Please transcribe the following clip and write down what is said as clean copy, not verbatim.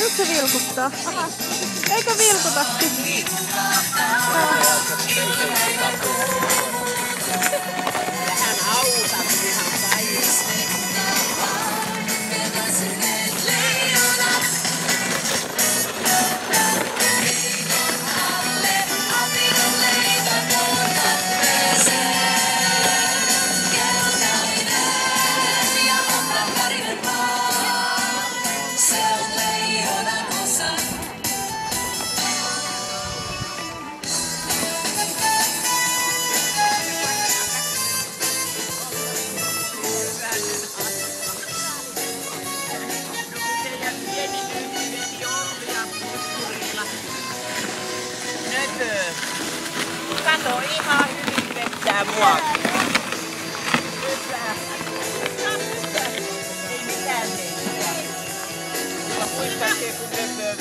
Nyt se vilkuttaa. Aha. Eikö vilkutakin? Vähän autan ihan päivässä. Kato, ihan hyvin pettää mua. Ei mitään tee. Kuinka se kun